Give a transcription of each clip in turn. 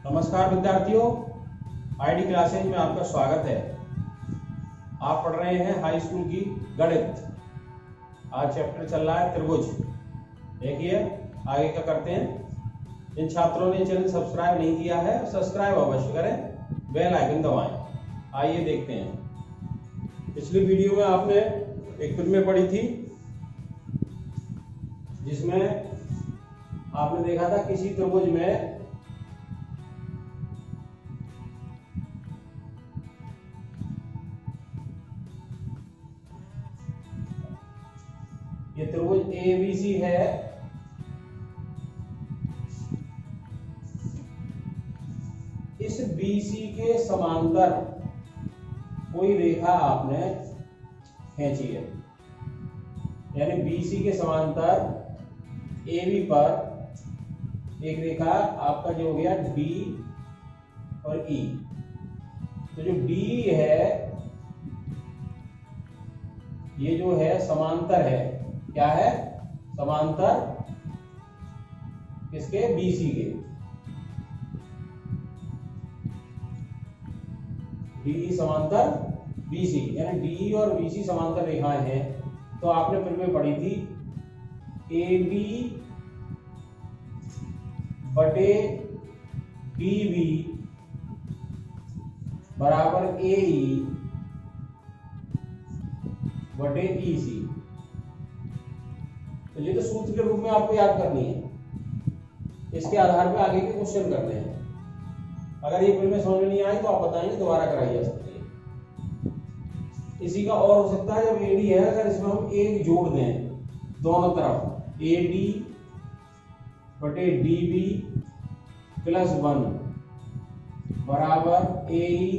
नमस्कार विद्यार्थियों, ID classes में आपका स्वागत है। आप पढ़ रहे हैं हाई स्कूल की गणित। आज चैप्टर चल रहा है त्रिभुज। देखिए आगे क्या करते हैं। जिन छात्रों ने चैनल सब्सक्राइब नहीं किया है सब्सक्राइब अवश्य करें, बेल आइकन दबाएं। आइए देखते हैं। पिछली वीडियो में आपने एक फिल्म पढ़ी थी जिसमें आपने देखा था किसी त्रिभुज में ये त्रिभुज ABC है। इस BC के समांतर कोई रेखा आपने खींची है, यानी BC के समांतर AB पर एक रेखा आपका जो हो गया D और E। तो जो D है ये जो है समांतर है। क्या है? समांतर किसके? BC के। DE समांतर BC, यानी DE और BC समांतर रेखाएं हैं। तो आपने फिर में पढ़ी थी AB बटे BB बराबर AE बटे EC। तो ये तो सूत्र के रूप में आपको याद करनी है। इसके आधार पे आगे के क्वेश्चन करने हैं। अगर ये फिल्में समझ में नहीं आए तो आप बताएंगे, दोबारा कराई जा सकती है। इसी का और हो सकता है जब AD है, अगर इसमें हम एक जोड़ दें दोनों तरफ, AD बटे DB प्लस 1 बराबर AE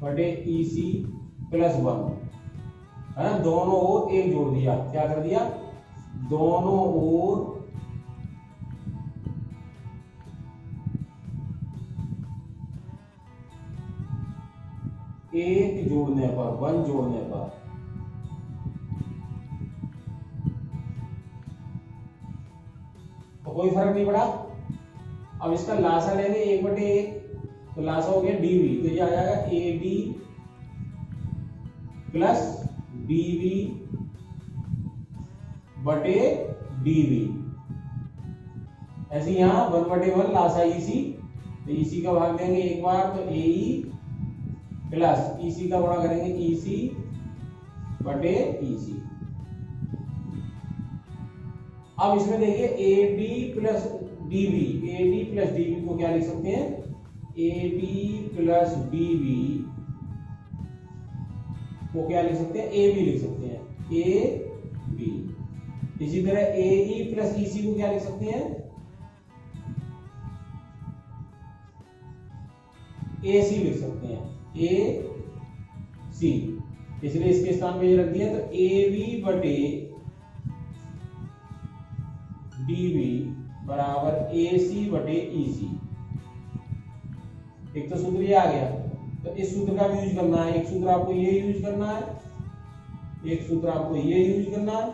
बटे EC प्लस 1 है ना। दोनों ओर एक जोड़ दिया। क्या कर दिया? दोनों ओर एक जोड़ने पर, 1 जोड़ने पर तो कोई फर्क नहीं पड़ा। अब इसका लासा लेंगे 1/1, तो लासा हो गया DB। तो ये आ जाएगा AD प्लस DB बटे DB। ऐसे यहां 1/1 लासा EC, तो EC का भाग देंगे एक बार तो AE प्लस EC का गुणा करेंगे EC बटे EC। अब इसमें देखिए AD प्लस DB को क्या लिख सकते हैं? AD प्लस DB को क्या लिख सकते हैं? AB लिख सकते हैं, AB। इसी तरह AE प्लस EC को क्या लिख सकते हैं? AC लिख सकते हैं, AC। इसलिए इसके स्थान पे ये रख दिया। तो AB बटे DB बराबर AC बटे EC। एक तो सूत्र ये आ गया, तो इस सूत्र का भी यूज करना है। एक सूत्र आपको ये यूज करना है, एक सूत्र आपको ये यूज करना है,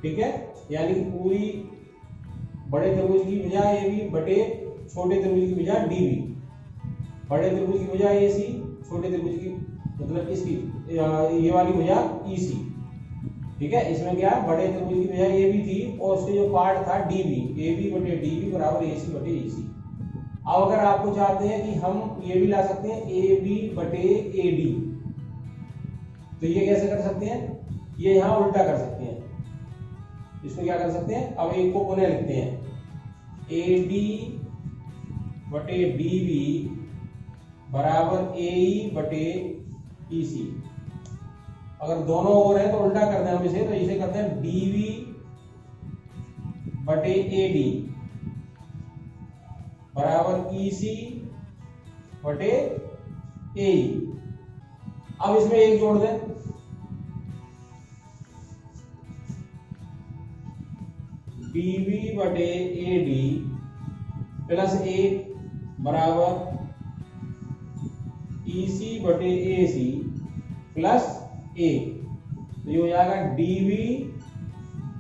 ठीक है। यानी कि पूरी बड़े त्रिभुज की बजाय AB बटे छोटे त्रिभुज की बजाय DB, बड़े त्रिभुज की बजाय AC, छोटे त्रिभुज की मतलब इसकी ये वाली बजाय EC, ठीक है। इसमें क्या बड़े त्रिभुज की बजाय AB थी और उसके जो पार्ट था DB, AB बटे DB बराबर AC बटे EC। अब अगर आपको चाहते हैं कि हम ये भी ला सकते हैं AB बटे AD, तो ये कैसे कर सकते हैं? ये यहां उल्टा कर सकते हैं। इसको क्या कर सकते हैं? अब एक को पुनः लिखते हैं AD बटे DB बराबर AE बटे EC। अगर दोनों ओर है तो उल्टा करते हैं हम इसे, तो इसे करते हैं DB बटे AD बराबर EC बटे AE। अब इसमें एक जोड़ दें, DB बटे AD प्लस 1 बराबर EC बटे AC प्लस 1। तो ये हो जाएगा DB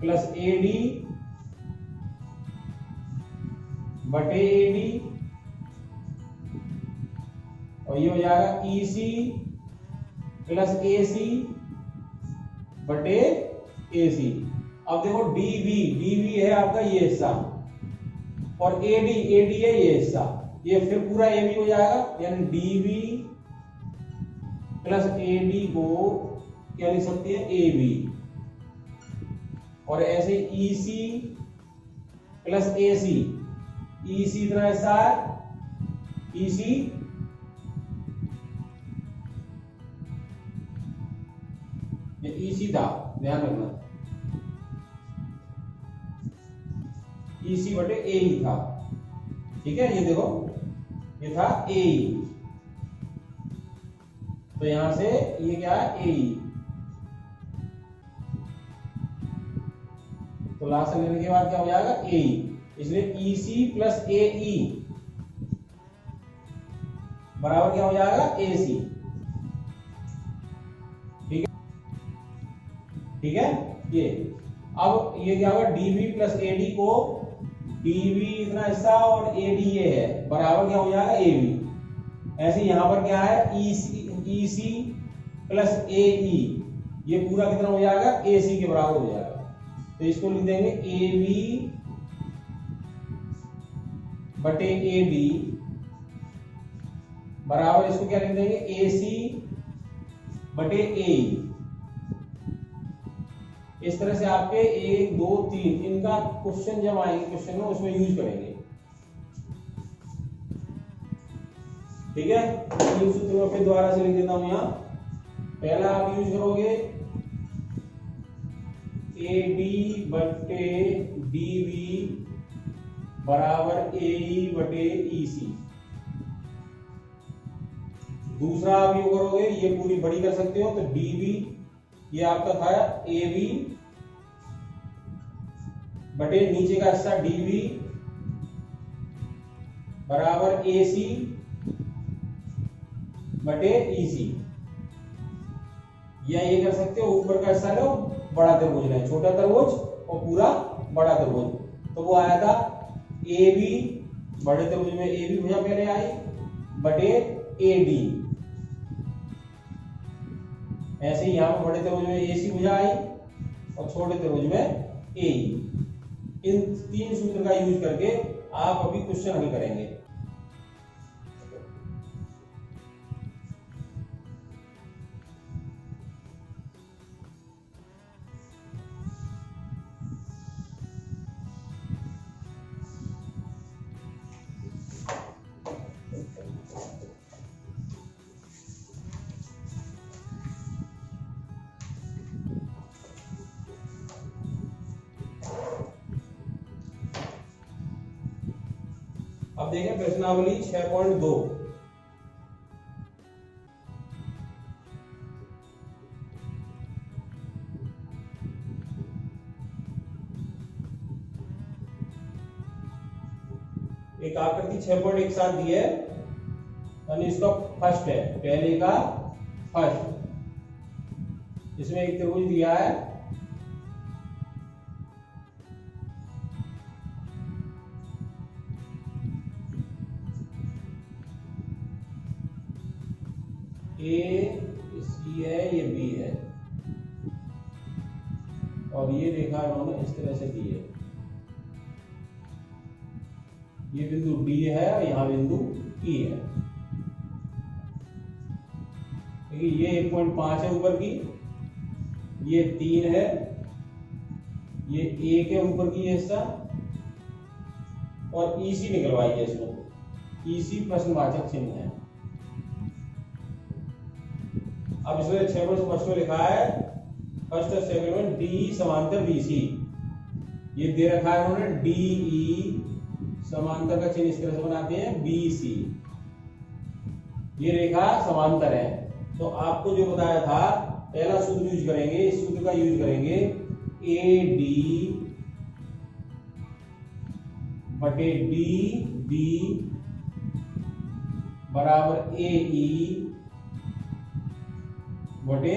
प्लस AD बटे ए डी, और ये हो जाएगा ई सी प्लस ए सी बटे ए सी। अब देखो डीबी है आपका ये हिस्सा, और एडी है ये हिस्सा, ये फिर पूरा ए बी हो जाएगा, यानी डीबी प्लस एडी को क्या लिख सकते हैं, ए बी। और ऐसे ई सी प्लस ए सी, ई सी इतना हिस्सा है, ई सी ये ई सी था, ध्यान रखना, ई सी बटे ए ही था, ठीक है। ये देखो ये था ए ई, तो यहां से ये क्या है, ए ई, तो लास्ट लेने के बाद क्या हो जाएगा, ए ई, इसलिए ई सी प्लस ए ई बराबर क्या हो जाएगा, ए सी। ठीक है ये। अब ये क्या होगा, डीबी प्लस एडी को, डीबी इतना हिस्सा और एडी ये है, बराबर क्या हो जाएगा, ए बी। ऐसे यहां पर क्या है, ई सी प्लस ए ई, ये पूरा कितना हो जाएगा, ए सी के बराबर हो जाएगा। तो इसको लिख देंगे ए बी बटे ए डी बराबर, इसको क्या लिख देंगे, ए सी बटे ए ई। इस तरह से आपके 1 2 3 इनका क्वेश्चन जब आएंगे क्वेश्चन में, उसमें यूज करेंगे, ठीक है। तीन सूत्रों पे दोबारा से लिख देता हूं यहां। पहला आप यूज करोगे ए डी बटे डी वी बराबर ए ई बटे ई सी। दूसरा आप ये करोगे, ये पूरी बड़ी कर सकते हो, तो डी वी ये आपका था ए बी बटे नीचे का हिस्सा डी बी बराबर ए सी बटे ई सी। या ये कर सकते हो, ऊपर का हिस्सा लो, बड़ा त्रिभुज है, छोटा त्रिभुज और पूरा बड़ा त्रिभुज, तो वो आया था ए बी, बड़े त्रिभुज में ए बी भुजा पहले आई बटे ए डी। ऐसे ही यहां पर बड़े त्रिभुज में ए सी भुजा आई और छोटे त्रिभुज में ए ई। इन तीन सूत्र का यूज करके आप अभी क्वेश्चन हल करेंगे। अब देखें प्रश्नावली 6.2। एक आकृति 6.17 दी है, यानी इसका फर्स्ट है, पहले का फर्स्ट। इसमें एक त्रिभुज दिया है, ए सी है, ये बी है, और ये रेखा इन्होंने इस तरह से दी है। ये बिंदु डी है और यहां बिंदु ई है। ये 1.5 है ऊपर की, ये 3 है, ये 1 है ऊपर की ये हिस्सा, और ई सी निकलवाई है इसमें, ई सी प्रश्नवाचक चिन्ह है। अब इसमें 6.1 में लिखा है फर्स्ट और सेकंड में डी समांतर बी सी, ये दे रखा है उन्होंने डी ई, समांतर का चिन्ह इस तरह से बनाते हैं बी सी, ये रेखा समांतर है। तो आपको जो बताया था, पहला सूत्र यूज करेंगे, इस सूत्र का यूज करेंगे, ए डी बटे डी बी बराबर ए ई बटे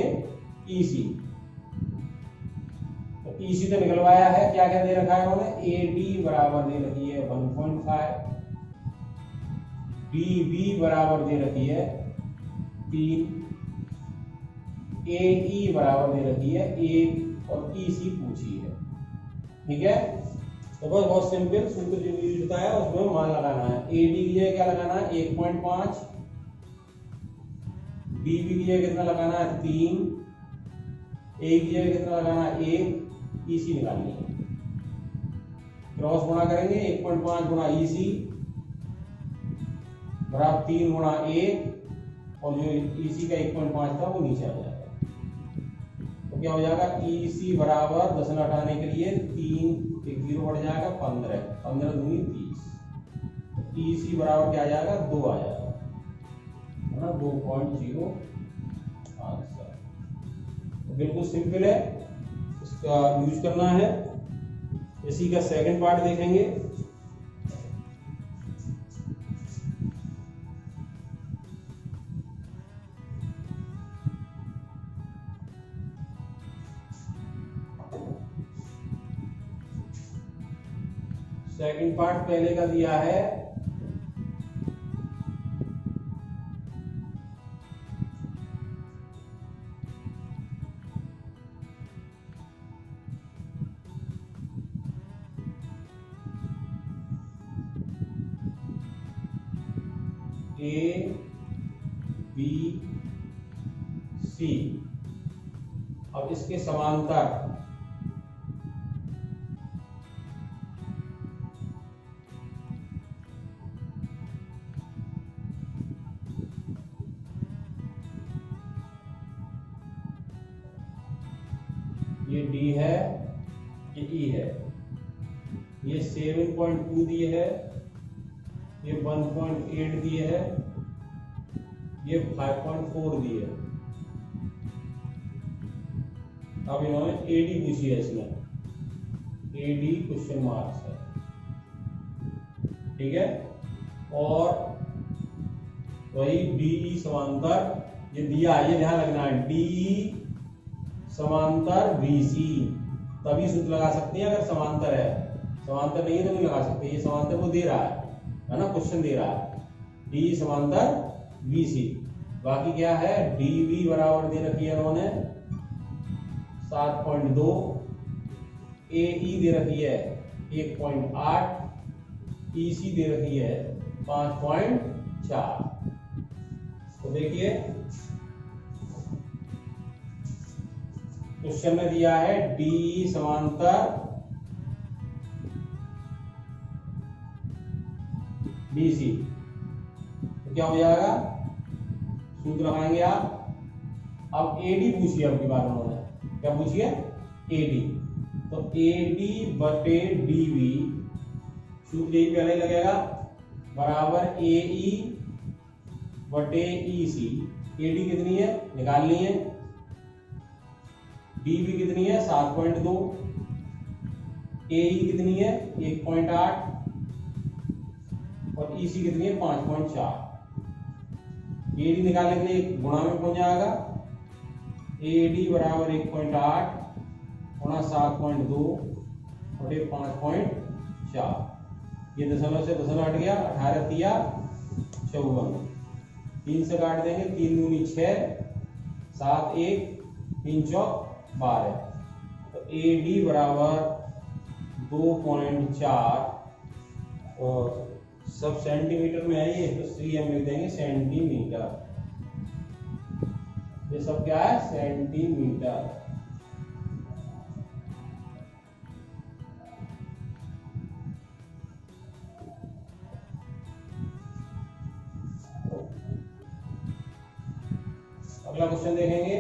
ई सी। तो ईसी तो निकलवाया है, क्या क्या दे रखा है उन्होंने, एडी बराबर दे रखी है 1.5, बीबी बराबर दे रखी है 3, एई बराबर दे रखी है 1 और ईसी पूछी है। ठीक है, तो बस बहुत सिंपल सूत्र जो यूज होता है उसमें मान लगाना है। एडी की जगह क्या लगाना है 1.5, बीबी की जगह कितना लगाना है 3, ए की जगह कितना लगाना है 1, ईसी निकालनी है। क्रॉस गुणा करेंगे 1.5 गुणा ईसी बराबर 3 गुणा 1 और जो ईसी का 1.5 था वो नीचे आ जाएगा। तो क्या हो जाएगा, ईसी बराबर दशमलव हटाने के लिए 3 एक 0 बढ़ जाएगा 15, 15 दूनी 30, ईसी बराबर क्या आ जाएगा 2 आ जाएगा, है ना 2.0 आंसर। तो बिल्कुल सिंपल है, इसका यूज करना है। इसी का सेकंड पार्ट देखेंगे। सेकंड पार्ट पहले का दिया है ए बी सी, अब इसके समांतर ये डी है, ये ई है, ये 7.2 दिए है, ये 1.8 दिए है, ये 5.4 दिए है। अब इन्होंने एडी पूछी है, इसमें एडी क्वेश्चन मार्क्स है। ठीक है, और वही डीई समांतर ये दिया है, ये ध्यान रखना है, डीई समांतर बीसी, तभी सूत्र लगा सकते हैं अगर समांतर है, समांतर नहीं है तो नहीं लगा सकते। ये समांतर को दे रहा है ना, क्वेश्चन दे रहा है डी समांतर बीसी। बाकी क्या है, डीबी बराबर दे रखी है उन्होंने 7.2, एई दे रखी है 1.8, ईसी दे रखी है 5.4। तो देखिए क्वेश्चन में दिया है डी समांतर बीसी, तो क्या हो जाएगा, सूत्र लगाएंगे आप। अब एडी पूछिए, अब की बार उन्होंने क्या पूछिए, एडी, तो एडी बटे डीबी, सूत्र यही पहले ही लगेगा, बराबर एई बटे ईसी। एडी कितनी है निकालनी है, डीबी कितनी है 7.2, एई कितनी है 1.8 और ईसी कितनी है 5.4। एडी निकालने के लिए गुणा में पहुंच जाएगा, एडी बराबर 1.8 गुणा 7.2 बटे 5.4। ये दशमलव से दशमलव हट गया, 18 तिया 54, 3 से काट देंगे, 3 दूनी 6, 7 1 3 चौक 12। तो एडी बराबर 2.4 और सब सेंटीमीटर में है, ये तो सीएम लिख देंगे सेंटीमीटर। ये सब क्या है, सेंटीमीटर। अगला क्वेश्चन देखेंगे।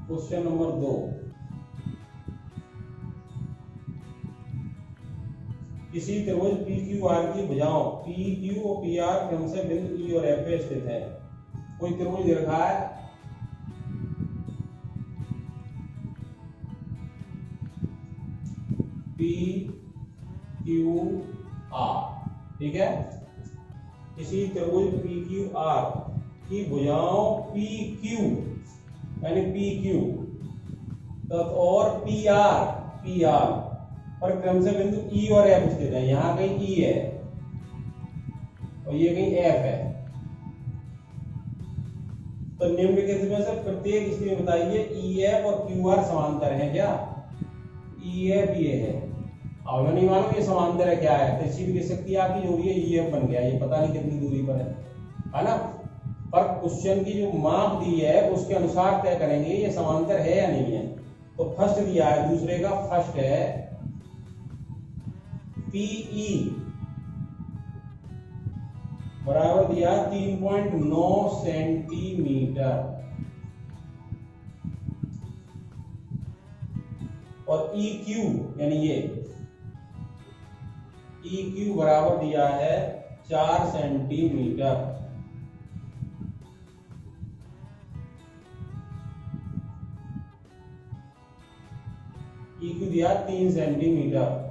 क्वेश्चन नंबर 2, किसी त्रिभुज PQR की भुजाओं PQ और PR क्रमशः बिंदु E और F पे स्थित है। कोई त्रिभुज दे रखा है, पी क्यू आर, ठीक है। इसी त्रिभुज पी क्यू आर की भुजाओं पी क्यू यानी पी क्यू और पी आर पर क्रमशः बिंदु ई और एफ स्थित है। यहां कहीं ई है और ये कहीं एफ है। तो निम्नलिखित में से प्रत्येक स्थिति में बताइए ई एफ और क्यू आर समांतर है क्या? ई एफ ये है, अब नहीं मालूम ये समांतर है क्या है, तो इसी की शक्ति आपकी जो भी है ई एफ बन गया, ये पता नहीं कितनी दूरी पर है ना। पर क्वेश्चन की जो माप दी है उसके अनुसार तय करेंगे ये समांतर है या नहीं है। तो फर्स्ट दिया है, दूसरे का फर्स्ट है पीई बराबर दिया 3.9 सेंटीमीटर और ई क्यू यानी ये ई क्यू बराबर दिया है 4 सेंटीमीटर। ई क्यू दिया 3 सेंटीमीटर।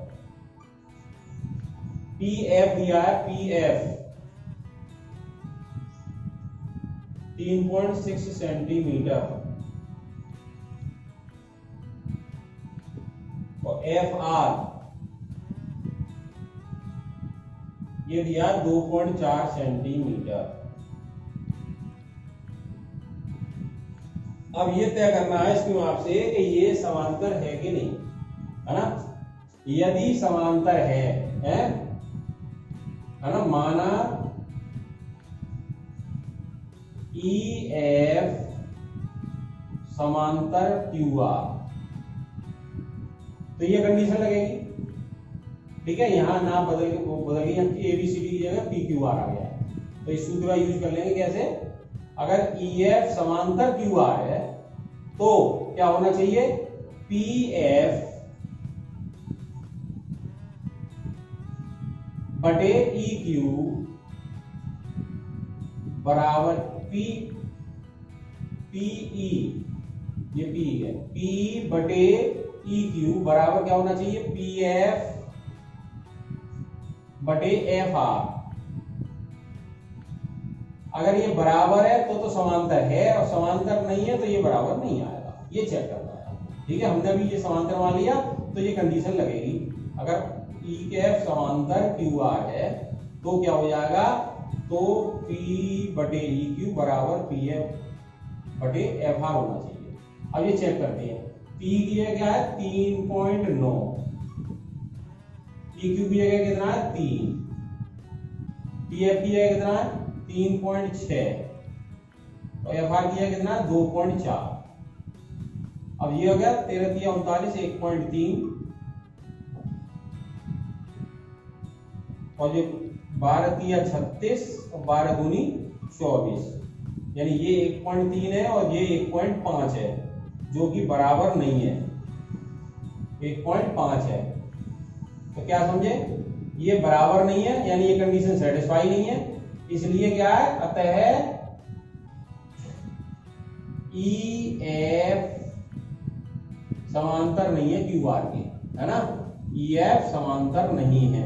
पी एफ दिया है पी एफ 3.6 सेंटीमीटर और एफ आर ये दिया 2.4 सेंटीमीटर। अब ये तय करना है इसकी आपसे कि ये समांतर है कि नहीं, है ना। यदि समांतर है ना, माना ई एफ समांतर क्यू आर, तो ये कंडीशन लगेगी, ठीक है। यहां नाम बदल गई, ए बी सी डी की जगह पी क्यू आर आ गया है। तो इस सूत्र का यूज कर लेंगे कैसे, अगर ई एफ समांतर क्यू आर है तो क्या होना चाहिए, पी एफ बटे ई क्यू बराबर पीई, ये पी है, पी बटे ई क्यू बराबर क्या होना चाहिए, पी एफ बटे एफ आर। अगर ये बराबर है तो समांतर है, और समांतर नहीं है तो ये बराबर नहीं आएगा, ये चेक करना है, ठीक है। हमने अभी ये समांतर मान लिया तो ये कंडीशन लगेगी। अगर ई के एफ समांतर क्यू आर है तो क्या हो जाएगा, तो पी बटे ई क्यू बराबर पी एफ बटे एफ आर होना चाहिए। अब ये चेक करते हैं, पी की जगह क्या है 3.9, ई क्यू की जगह कितना है 3, पी एफ की जगह कितना है 3.6 और एफ आर की जगह कितना है 2.4। अब ये हो गया 13 × 39 1.3 और ये 12 × 36 और 12 दूनी 24, यानी ये 1.3 है और ये 1.5 है, जो कि बराबर नहीं है, 1.5 है। तो क्या समझे, ये बराबर नहीं है यानी ये कंडीशन सेटिस्फाई नहीं है, इसलिए क्या है, अतः ई एफ समांतर नहीं है क्यू आर के, है ना। ई एफ समांतर नहीं है।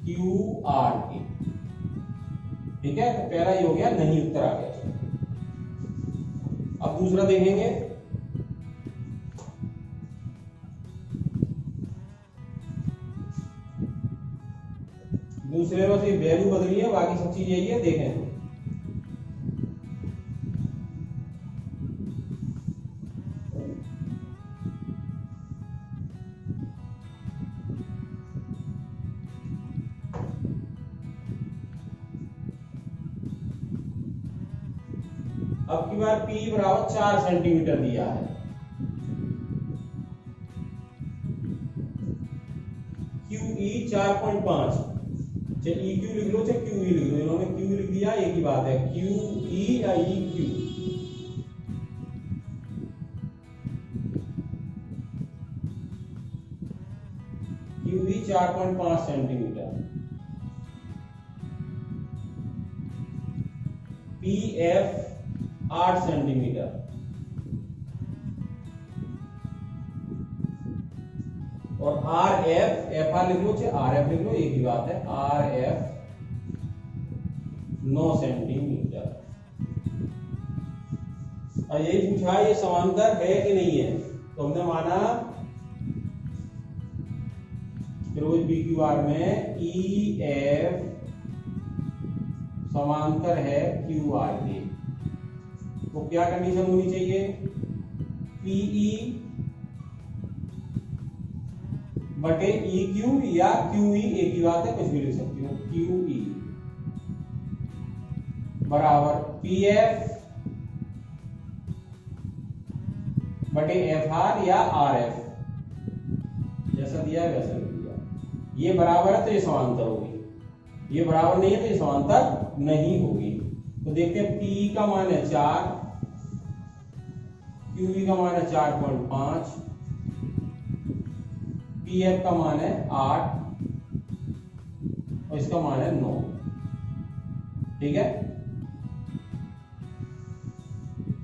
क्यू आर के, ठीक है। तो पहला ये हो गया, नहीं उत्तर आ गया। अब दूसरा देखेंगे, दूसरे में से वैल्यू बदली है, बाकी सब चीज यही है, देखें। अब की बार P बराबर 4 सेंटीमीटर दिया है, QE 4.5, चाहे EQ लिख लो चाहे QE लिख लो, इन्होंने Q लिख दिया, एक ही बात है, QE या EQ। QE 4.5 centimetre, P F 8 centimetre और आर एफ, एफ आर लिख लो चाहे आर एफ लिख लो, एक ही बात है, आर एफ 9 सेंटीमीटर। और यही पूछा ये समांतर है कि नहीं है, तो हमने माना फिरोज बी क्यू आर में ई एफ समांतर है क्यू आर के, तो क्या कंडीशन होनी चाहिए, पीई बटे ई क्यू या क्यू ई, एक ही बात है, कुछ भी लिख सकती हो, क्यू ई बराबर पी एफ बटे एफ आर या आर एफ, जैसा दिया है वैसा लिख दिया। ये बराबर है तो ये समांतर होगी, ये बराबर नहीं है तो ये समांतर नहीं होगी। तो देखते हैं पी का मान है 4, क्यू ई का मान है 4.5, पी एफ का मान है 8 और इसका मान है 9। ठीक है,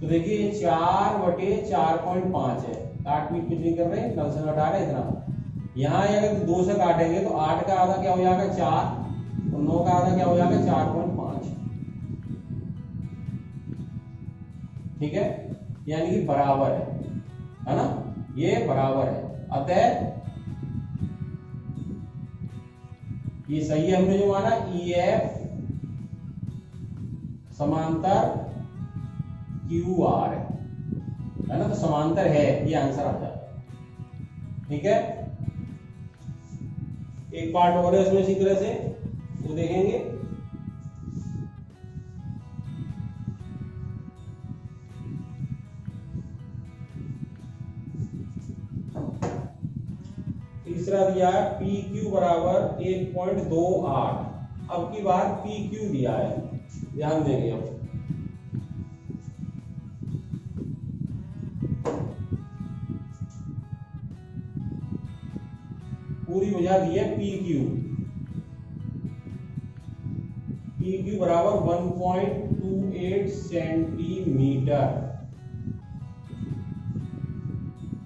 तो देखिए 4/4.5 है, काट पीट कुछ नहीं कर रहे, नल से घटा रहे इतना। यहां अगर 2 से काटेंगे तो 8 का आधा क्या हो जाएगा 4 और 9 का आधा क्या हो जाएगा 4.5। ठीक है, यानी कि बराबर है ना, ये बराबर है, अतः ये सही है। हमने जो माना ई एफ समांतर क्यू आर है ना, तो समांतर है, ये आंसर आ जाएगा। ठीक है, एक पार्ट और है इसमें इसी तरह से, वो देखेंगे। तीसरा दिया है पी क्यू बराबर 1.28। अब की बार पी क्यू दिया है, ध्यान देंगे अब। पूरी बुझा दी है पी क्यू, पी क्यू बराबर 1.28 सेंटीमीटर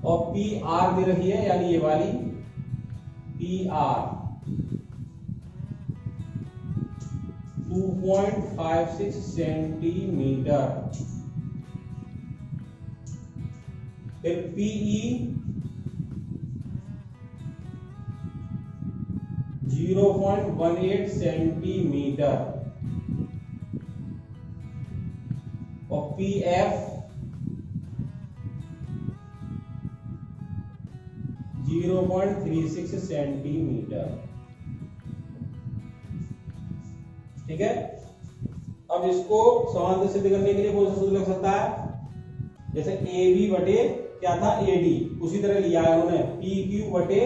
और पी आर दे रही है, यानी ये वाली पी आर 2.56 सेंटीमीटर। फिर पीई 0.18 सेंटीमीटर और पी एफ 0.36 सेंटीमीटर। ठीक है, अब इसको समांतर सिद्ध करने के लिए कौन सा सूत्र लग सकता है, जैसे ए बी बटे क्या था ए डी, उसी तरह लिया है उन्होंने पी क्यू बटे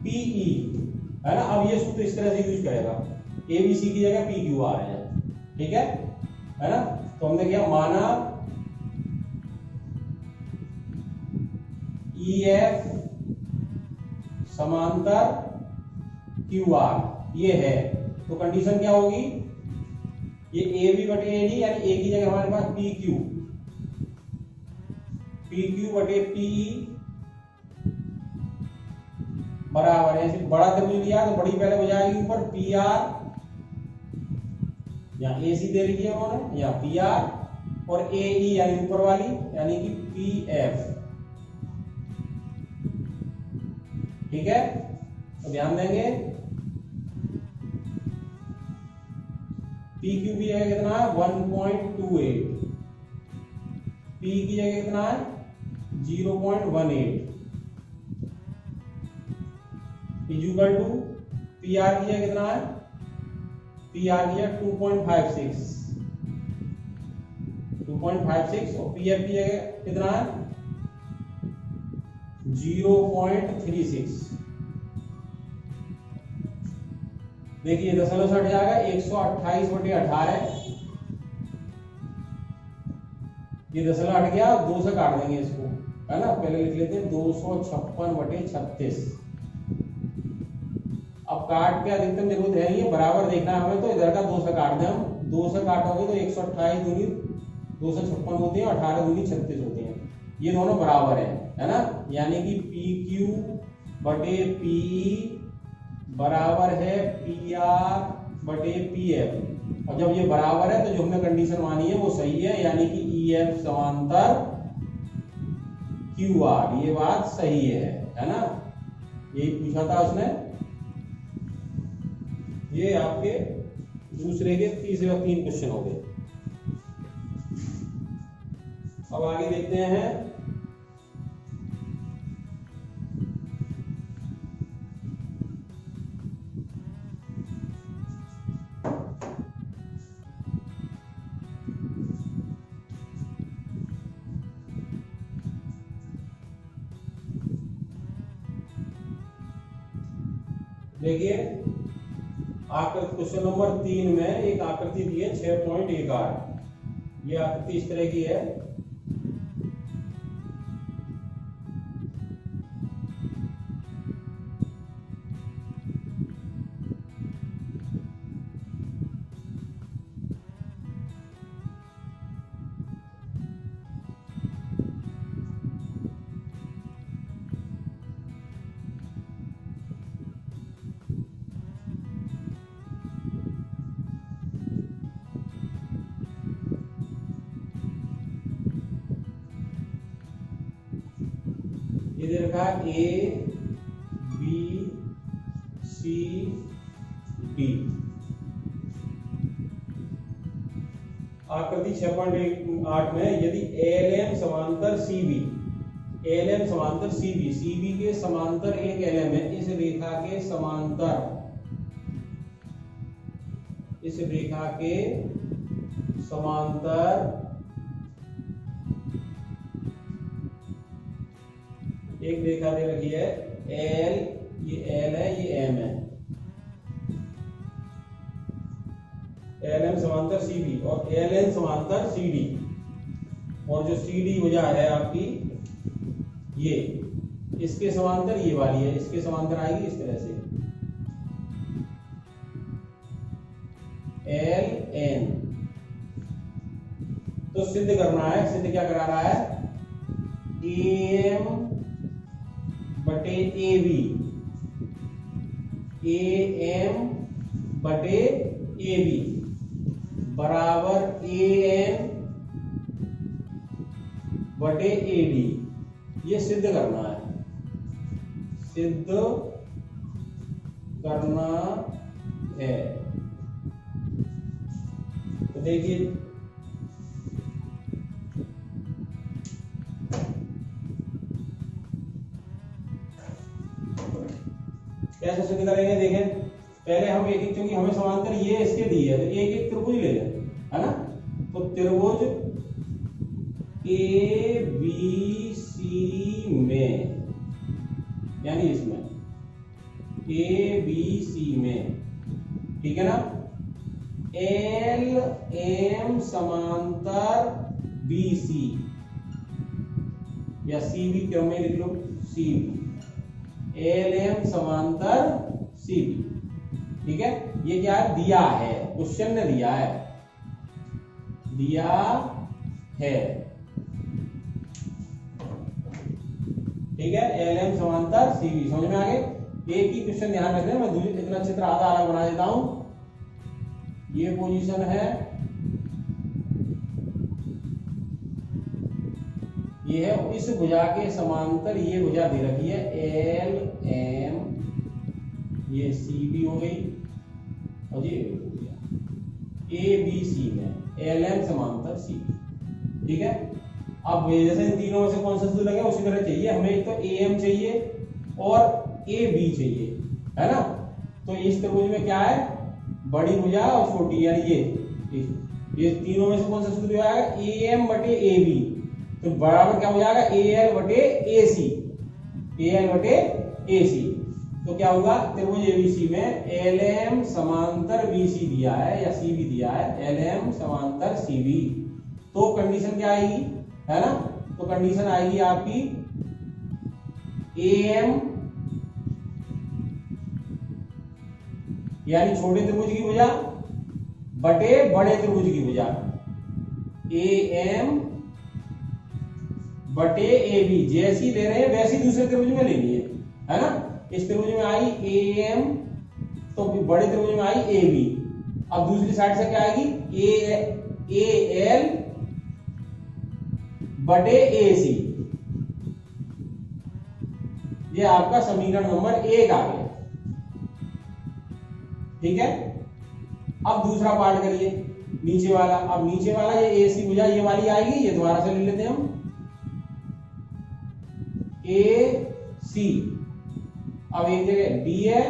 पीई, है ना। अब ये सूत्र इस तरह से यूज करेगा, ए बी सी की जगह पी क्यू आ रहे हैं। ठीक है ना, तो हमने क्या माना ई एफ समांतर क्यू आर, ये है, तो कंडीशन क्या होगी, ये ए बी बटे ए डी, यानी ए की जगह हमारे पास पी क्यू बटे पीई बराबर है, बड़ा त्रिभुज लिया तो बड़ी पहले हो जाएगी ऊपर पी आर, यहाँ ए सी दे रही है उन्होंने, यहाँ पी आर और ए ई यानी ऊपर वाली यानी कि पी एफ। ठीक है, तो ध्यान देंगे पी क्यू की जगह कितना है 1.28, पी की जगह कितना है 0.18 इक्वल टू पी आर की जगह कितना है, पी आर की जगह 2.56 और पी एफ की जगह कितना है 0.36। देखिए दशमलव से हट जाएगा 128/18, ये दशमलव हट गया, 2 से काट देंगे इसको, है ना। पहले लिख लेते हैं 256/36। अब काट के अधिकतम जरूरत है नहीं है, बराबर देखना है हमें, तो इधर का 2 से काट दें हम। 2 से काटोगे तो 128 दूनी 256 होते हैं, 18 दूनी 36 होते हैं। ये दोनों बराबर है ना, यानी कि पी क्यू बटे पी बराबर है पी आर बटे पी एफ। और जब ये बराबर है तो जो हमने कंडीशन मानी है वो सही है, यानी कि ई एफ समांतर क्यू आर, ये बात सही है ना। यही पूछा था उसने। ये आपके दूसरे के तीसरे और 3 क्वेश्चन हो गए। अब आगे देखते हैं। देखिए क्वेश्चन नंबर 3 में एक आकृति दी है 6.18। ये आकृति इस तरह की है। ये दे रखा है ए बी सी डी। आकृति 6.8 में यदि एल एम समांतर सी बी, एल एम समांतर सी बी, सी बी के समांतर एक एल एम है, इस रेखा के समांतर, इस रेखा के समांतर एक रेखा दे रखी है एल, ये एल है, ये एम है, एल एम समांतर सी बी और एल एन समांतर सी डी। और जो सी डी भुजा है आपकी ये, इसके समांतर ये वाली है, इसके समांतर आएगी इस तरह से एल एन। तो सिद्ध करना है, सिद्ध क्या करा रहा है, ए एम बटे ए बी, ए एम बटे ए बी बराबर ए एन बटे ए डी। ये सिद्ध करना है, सिद्ध करना है। तो देखिए कैसे सिद्ध करेंगे। देखें पहले हम एक एक, क्योंकि हमें समांतर ये इसके दी है तो एक एक त्रिभुज ले लें, है ना। तो त्रिभुज ए बी सी में, यानी इसमें ए बी सी में, ठीक है ना, एल एम समांतर बी सी, या सी बी क्रम में लिख लो, सी बी, एल एम समांतर सी बी, ठीक है। ये क्या है, दिया है, क्वेश्चन ने दिया है, दिया है, ठीक है। एल एम समांतर सी बी, समझ में आ गए। एक ही क्वेश्चन ध्यान रखना, मैं दूसरी इतना चित्र आधा अलग बना देता हूं। ये पोजीशन है, ये है इस भुजा के समांतर ये भुजा दे रखी है एल एम, ये सी बी हो गई और ये हो गया ए बी सी में एल एम समांतर सी बी, ठीक है। अब जैसे इन तीनों में से कौन सा सूत्र लगे उसी तरह चाहिए हमें, एक तो ए एम चाहिए और ए बी चाहिए, है ना। तो इस त्रिभुज में क्या है, बड़ी भुजा और छोटी, यानी ये तीनों में से कौन सा सूत्र आएगा, ए एम बटे ए बी, तो बराबर क्या हो जाएगा, ए एल बटे ए सी, ए एल बटे ए सी। तो क्या होगा, त्रिभुज एबीसी में एल एम समांतर बी सी दिया है या सी बी दिया है, एल एम समांतर सी बी। तो कंडीशन क्या आएगी, है ना। तो कंडीशन आएगी आपकी ए एम यानी छोटे त्रिभुज की भुजा बटे बड़े त्रिभुज की भुजा, AM बटे AB जैसी ले रहे हैं वैसी दूसरे त्रिभुज में लेनी है ना। इस त्रिभुज में आई AM तो बड़े त्रिभुज में आई AB। अब दूसरी साइड से क्या आएगी, AL बटे AC। ये आपका समीकरण नंबर 1 आ गया। ठीक है, अब दूसरा पार्ट करिए नीचे वाला। अब नीचे वाला ये AC भुजा ये वाली आएगी, ये दोबारा से ले लेते हैं हम AC। अब एक जगह D है,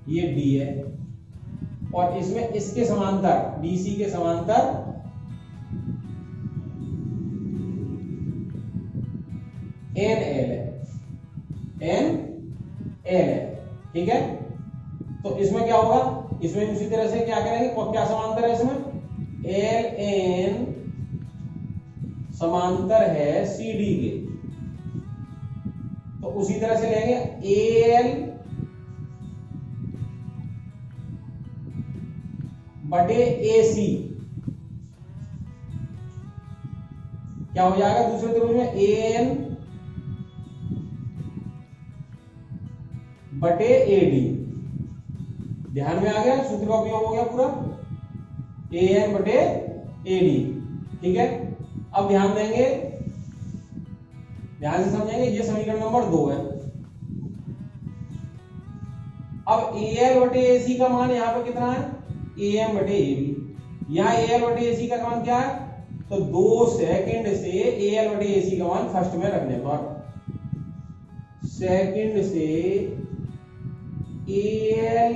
ये D है, और इसमें इसके समांतर BC के समांतर NL है, NL है। ठीक है, तो इसमें क्या होगा, इसमें उसी तरह से क्या करेंगे, क्या समांतर है इसमें, LN समांतर है CD के, तो उसी तरह से लेंगे AL बटे AC। क्या हो जाएगा दूसरे त्रिभुज में, AN बटे AD। ध्यान में आ गया, सूत्र का उपयोग हो गया पूरा, AN बटे AD। ठीक है, अब ध्यान देंगे, ध्यान से समझेंगे, ये समीकरण नंबर 2 है। अब AL बटे AC का मान यहाँ पे कितना है, AM बटे AB। यहाँ AL बटे AC का मान क्या है, तो 2 सेकंड से AL बटे AC का मान फर्स्ट में रखने पर, सेकंड से AL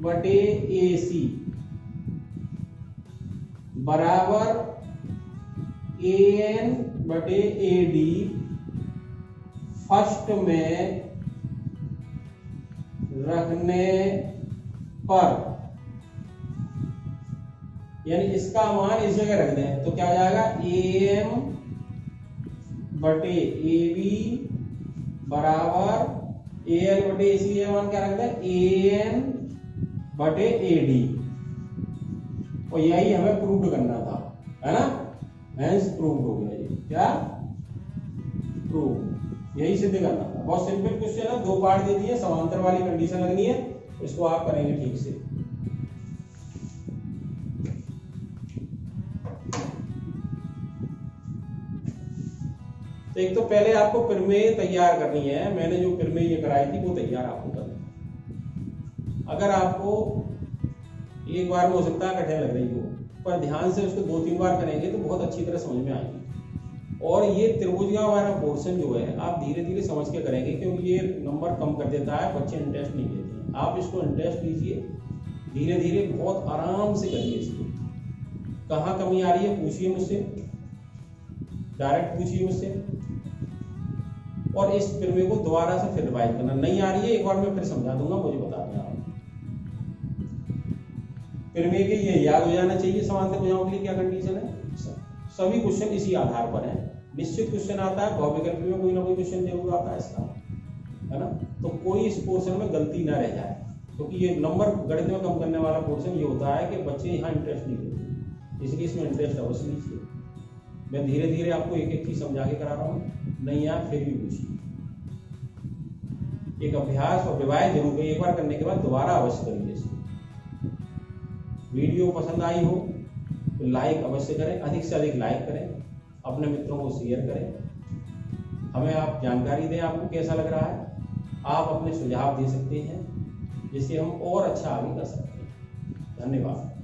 बटे AC बराबर AN बटे AD फर्स्ट में रखने पर, यानी इसका मान इस जगह रख दें तो क्या हो जाएगा, AM बटे AB बराबर AL बटे AC का मान क्या रख दें, AN बटे AD। और यही हमें प्रूव करना था, है ना, हेंस प्रूव हो गया। ये क्या प्रूव, यही सिद्ध करना था। बहुत सिंपल क्वेश्चन है, 2 पार्ट दे दिए, समांतर वाली कंडीशन लगनी है, इसको आप करेंगे ठीक से। तो एक तो पहले आपको प्रमेय तैयार करनी है, मैंने जो प्रमेय कराई थी वो तैयार आपको करनी है। अगर आपको एक बार में हो सकता है कठिन लग रही हो, पर ध्यान से उसको 2-3 बार करेंगे तो बहुत अच्छी तरह समझ में आएगी। और ये त्रिभुज का वाला पोर्शन जो है आप धीरे धीरे समझ के करेंगे, क्योंकि ये नंबर कम कर देता है, बच्चे इंटरेस्ट नहीं लेते हैं। आप इसको इंटरेस्ट लीजिए, धीरे धीरे बहुत आराम से करिए इसको। कहाँ कमी आ रही है पूछिए मुझसे, डायरेक्ट पूछिए मुझसे, और इस प्रमेय को दोबारा से फिर रिवाइज करना। नहीं आ रही है एक बार मैं फिर समझा दूंगा, मुझे बता देना। प्रमेय के ये याद हो जाना चाहिए समांतर भुजाओं के लिए क्या कंडीशन है। सभी क्वेश्चन इसी आधार पर है, निश्चित क्वेश्चन आता है, बहुविकल्प में कोई ना कोई क्वेश्चन जरूर आता है इसका, है ना। तो कोई इस पोर्शन में गलती ना रह जाए, क्योंकि ये नंबर गणित में कम करने वाला पोर्शन ये होता है कि बच्चे यहाँ इंटरेस्ट नहीं लेते, इसलिए इसमें इंटरेस्ट अवश्य लीजिए। मैं धीरे धीरे आपको एक एक चीज समझा के करा रहा हूँ, नहीं यार फिर भी पूछिए। एक अभ्यास और रिवाइज जरूर करिए, एक बार करने के बाद दोबारा अवश्य करिए इसको। वीडियो पसंद आई हो तो लाइक अवश्य करें, अधिक से अधिक लाइक करें, अपने मित्रों को शेयर करें। हमें आप जानकारी दें आपको कैसा लग रहा है, आप अपने सुझाव दे सकते हैं जिससे हम और अच्छा आगे कर सकते हैं। धन्यवाद।